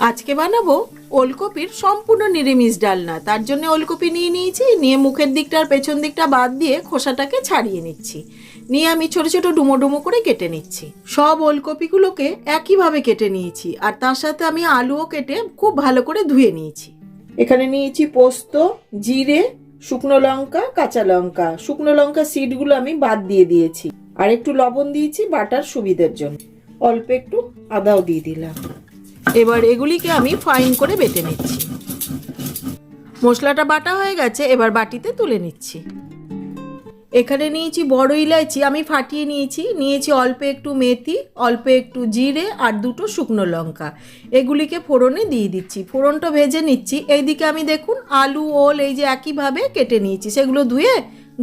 আজকে বানাবো ওলকপির সম্পূর্ণ নিরামিষ ডালনা। তার জন্য ওলকপি নিয়েছি, নিয়ে মুখের দিকটা আর পেছন দিকটা বাদ দিয়ে খোসাটাকে ছাড়িয়ে নিচ্ছি। নিয়ে আমি ছোট ছোট ডুমো ডুমো করে কেটে নিচ্ছি। সব ওলকপিগুলোকে একইভাবে কেটে নিয়েছি, আর তার সাথে আমি আলুও কেটে খুব ভালো করে ধুয়ে নিয়েছি। এখানে নিয়েছি পোস্ত, জিরে, শুকনো লঙ্কা, কাঁচা লঙ্কা। শুকনো লঙ্কা সিডগুলো আমি বাদ দিয়ে দিয়েছি, আর একটু লবণ দিয়েছি বাটার সুবিধার জন্য। অল্প একটু আদাও দিয়ে দিলাম। এবার এগুলিকে আমি ফাইন করে বেটে নিচ্ছি। মশলাটা বাটা হয়ে গেছে, এবার বাটিতে তুলে নিচ্ছি। এখানে নিয়েছি বড় ইলাইচি, আমি ফাটিয়ে নিয়েছি অল্প একটু মেথি, অল্প একটু জিরে আর দুটো শুকনো লঙ্কা। এগুলিকে ফোড়নে দিয়ে দিচ্ছি, ফোড়নটা ভেজে নিচ্ছি। এইদিকে আমি দেখুন আলু, ওল এই যে একইভাবে কেটে নিয়েছি, সেগুলো ধুয়ে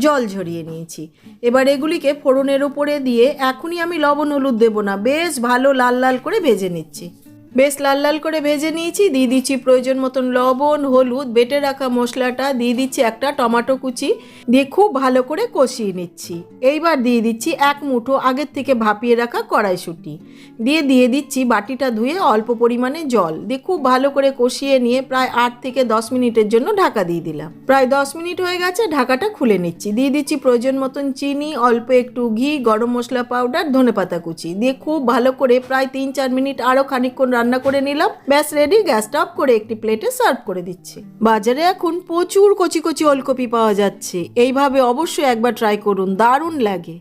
জল ঝরিয়ে নিয়েছি। এবার এগুলিকে ফোড়নের উপরে দিয়ে এখনই আমি লবণ হলুদ দেবো না, বেশ ভালো লাল লাল করে ভেজে নিচ্ছি। বেশ লাল লাল করে ভেজে নিয়েছি। দিয়ে দিচ্ছি প্রয়োজন মতন লবণ, হলুদ, বেটে রাখা মশলাটা দিয়ে দিচ্ছি, একটা টমেটো কুচি দিয়ে খুব ভালো করে কষিয়ে নিচ্ছি। এইবার দিয়ে দিচ্ছি এক মুঠো আগের থেকে ভাপিয়ে রাখা কড়াইশুঁটি দিয়ে দিচ্ছি বাটিটা ধুয়ে অল্প পরিমাণে জল দিয়ে খুব ভালো করে কষিয়ে নিয়ে প্রায় 8 থেকে 10 মিনিটের জন্য ঢাকা দিয়ে দিলাম। প্রায় 10 মিনিট হয়ে গেছে, ঢাকাটা খুলে নিচ্ছি। দিয়ে দিচ্ছি প্রয়োজন মতন চিনি, অল্প একটু ঘি, গরম মশলা পাউডার, ধনেপাতা কুচি দিয়ে খুব ভালো করে প্রায় 3-4 মিনিট আরও খানিকক্ষণ রান্না করে নিলাম। ব্যাস রেডি। গ্যাসটা অফ করে একটি প্লেটে সার্ভ করে দিচ্ছি। বাজারে এখন প্রচুর কচি কচি ওলকপি পাওয়া যাচ্ছে, এইভাবে অবশ্যই একবার ট্রাই করুন, দারুণ লাগে।